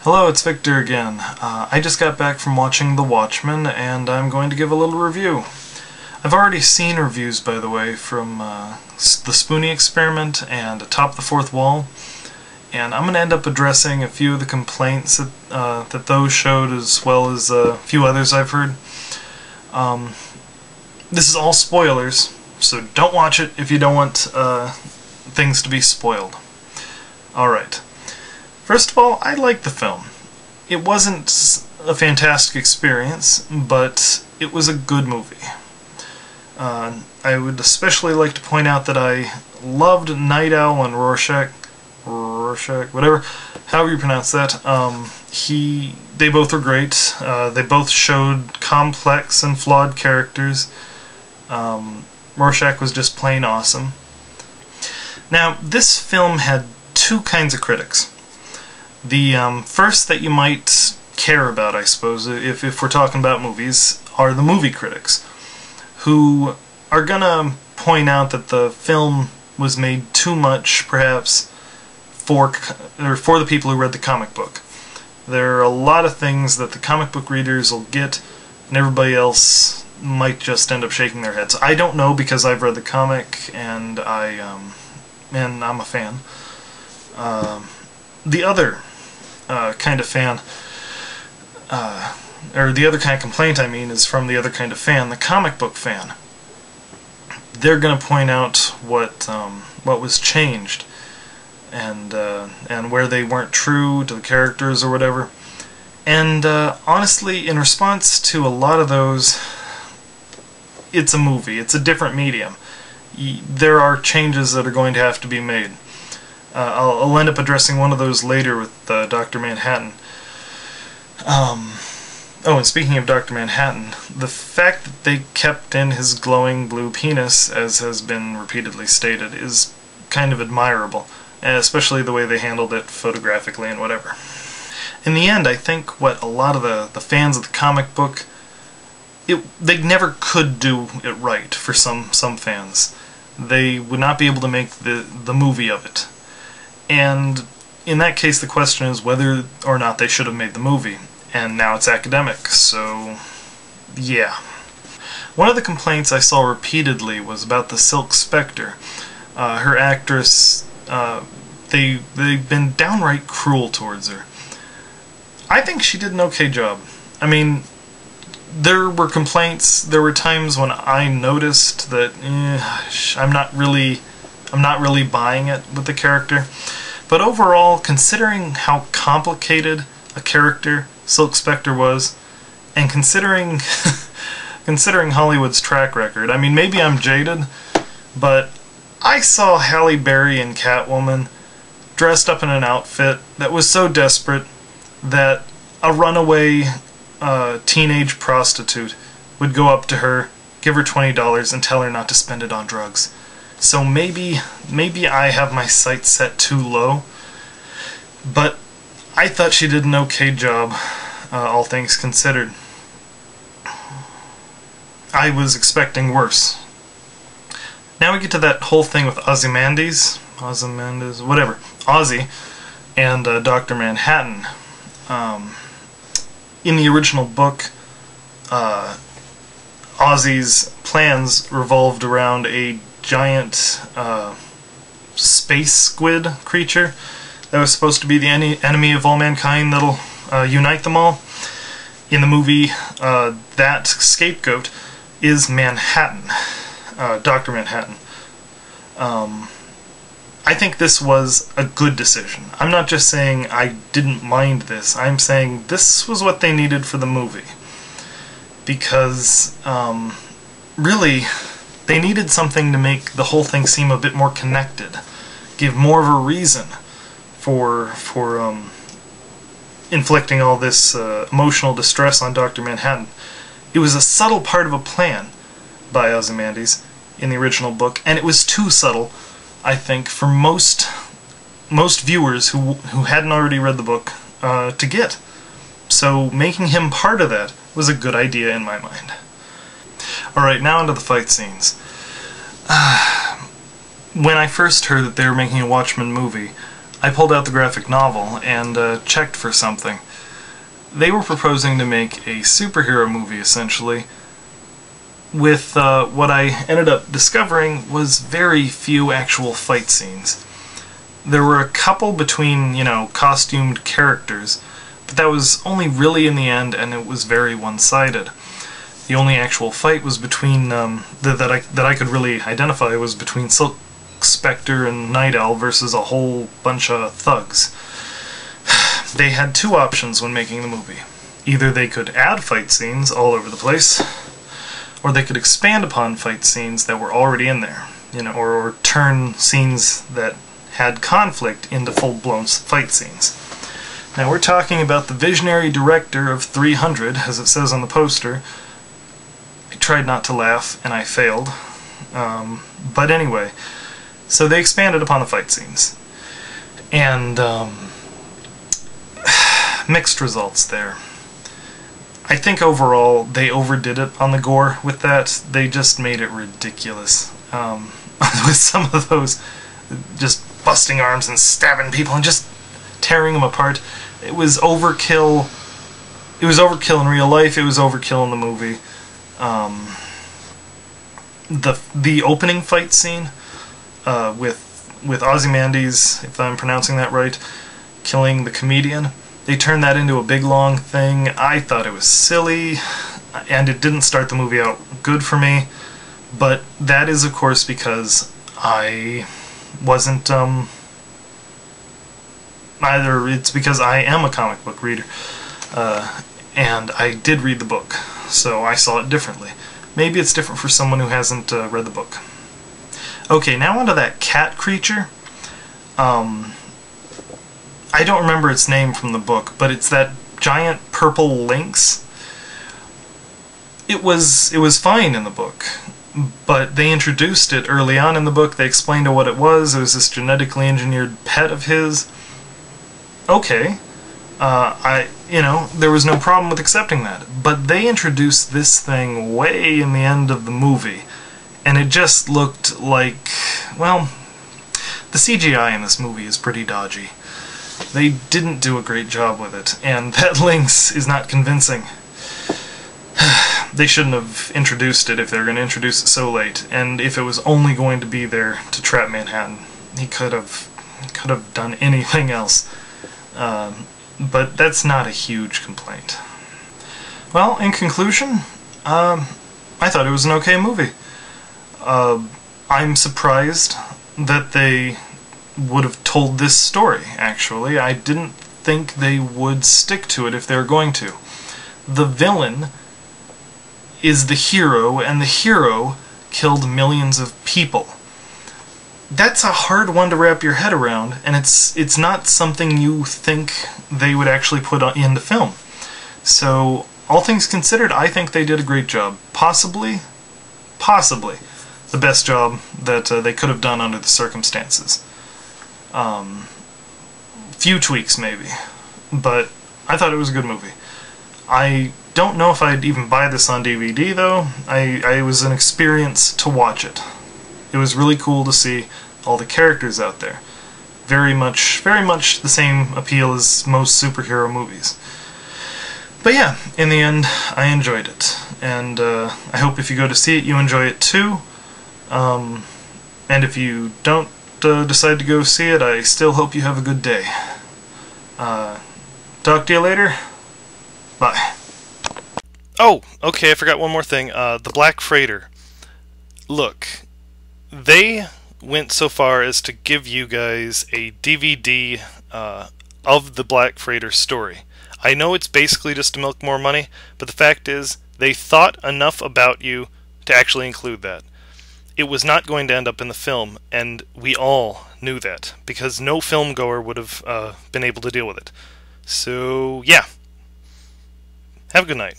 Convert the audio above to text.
Hello, it's Victor again. I just got back from watching The Watchmen, and I'm going to give a little review. I've already seen reviews, by the way, from The Spoonie Experiment and Atop the Fourth Wall, and I'm going to end up addressing a few of the complaints that those showed, as well as a few others I've heard. This is all spoilers, so don't watch it if you don't want things to be spoiled. Alright. First of all, I liked the film. It wasn't a fantastic experience, but it was a good movie. I would especially like to point out that I loved Night Owl and Rorschach, whatever, however you pronounce that. They both were great. They both showed complex and flawed characters. Rorschach was just plain awesome. Now, this film had two kinds of critics. The first that you might care about, I suppose, if we're talking about movies, are the movie critics, who are gonna point out that the film was made too much, perhaps, for the people who read the comic book. There are a lot of things that the comic book readers will get, and everybody else might just end up shaking their heads. I don't know, because I've read the comic, and I'm a fan. The other kind of fan, or the other kind of complaint, I mean, is from the other kind of fan, the comic book fan. They're going to point out what was changed, and where they weren't true to the characters or whatever. And honestly, in response to a lot of those, it's a movie. It's a different medium. There are changes that are going to have to be made. I'll end up addressing one of those later with Dr. Manhattan. Oh, and speaking of Dr. Manhattan, the fact that they kept in his glowing blue penis, as has been repeatedly stated, is kind of admirable, especially the way they handled it photographically and whatever. In the end, I think what a lot of the fans of the comic book, they never could do it right for some fans. They would not be able to make the movie of it. And in that case, the question is whether or not they should have made the movie. And now it's academic, so yeah. One of the complaints I saw repeatedly was about the Silk Spectre. Her actress, they've been downright cruel towards her. I think she did an okay job. I mean, there were complaints, there were times when I noticed that I'm not really buying it with the character. But overall, considering how complicated a character Silk Spectre was, and considering Hollywood's track record, I mean, maybe I'm jaded, but I saw Halle Berry in Catwoman dressed up in an outfit that was so desperate that a runaway teenage prostitute would go up to her, give her $20, and tell her not to spend it on drugs. So maybe I have my sights set too low, but I thought she did an okay job, all things considered. I was expecting worse. Now we get to that whole thing with Ozymandias, whatever, Ozzy, and Dr. Manhattan. In the original book, Ozzy's plans revolved around a giant space squid creature that was supposed to be the enemy of all mankind that'll unite them all. In the movie, that scapegoat is Manhattan, Dr. Manhattan. I think this was a good decision. I'm not just saying I didn't mind this, I'm saying this was what they needed for the movie. Because, really, they needed something to make the whole thing seem a bit more connected, give more of a reason for inflicting all this emotional distress on Dr. Manhattan. It was a subtle part of a plan by Ozymandias in the original book, and it was too subtle, I think, for most viewers who hadn't already read the book to get. So making him part of that was a good idea in my mind. Alright, now onto the fight scenes. When I first heard that they were making a Watchmen movie, I pulled out the graphic novel and checked for something. They were proposing to make a superhero movie, essentially, with what I ended up discovering was very few actual fight scenes. There were a couple between, costumed characters, but that was only really in the end, and it was very one-sided. The only actual fight was between, that I could really identify, was between Silk Spectre and Night Owl versus a whole bunch of thugs. They had two options when making the movie. Either they could add fight scenes all over the place, or they could expand upon fight scenes that were already in there, or turn scenes that had conflict into full-blown fight scenes. Now we're talking about the visionary director of 300, as it says on the poster. I tried not to laugh, and I failed. But anyway, so they expanded upon the fight scenes. And mixed results there. I think overall they overdid it on the gore with that. They just made it ridiculous. With some of those just busting arms and stabbing people and just tearing them apart. It was overkill. It was overkill in real life. It was overkill in the movie. The opening fight scene with Ozymandias, if I'm pronouncing that right, killing the comedian. They turned that into a big long thing. I thought it was silly, and it didn't start the movie out good for me. But that is, of course, because I wasn't, either it's because I am a comic book reader, and I did read the book, so I saw it differently. Maybe it's different for someone who hasn't read the book. Okay, now onto that cat creature. I don't remember its name from the book, but it's that giant purple lynx. It was fine in the book, but they introduced it early on in the book. They explained what it was. It was this genetically engineered pet of his. Okay, there was no problem with accepting that. But they introduced this thing way in the end of the movie, and it just looked like, well, the CGI in this movie is pretty dodgy. They didn't do a great job with it, and that lynx is not convincing. They shouldn't have introduced it if they were going to introduce it so late, and if it was only going to be there to trap Manhattan, he could have done anything else. But that's not a huge complaint. Well, in conclusion, I thought it was an okay movie. I'm surprised that they would have told this story, actually. I didn't think they would stick to it if they were going to. The villain is the hero, and the hero killed millions of people. That's a hard one to wrap your head around, and it's not something you think they would actually put into film. So, all things considered, I think they did a great job. Possibly the best job that they could have done under the circumstances. Few tweaks, maybe, but I thought it was a good movie. I don't know if I'd even buy this on DVD, though. It was an experience to watch it. It was really cool to see all the characters out there. Very much the same appeal as most superhero movies. But yeah, in the end, I enjoyed it. And I hope if you go to see it, you enjoy it too. And if you don't decide to go see it, I still hope you have a good day. Talk to you later. Bye. Oh, okay, I forgot one more thing. The Black Freighter. Look, they went so far as to give you guys a DVD of the Black Freighter story. I know it's basically just to milk more money, but the fact is, they thought enough about you to actually include that. It was not going to end up in the film, and we all knew that, because no film goer would have been able to deal with it. So, yeah. Have a good night.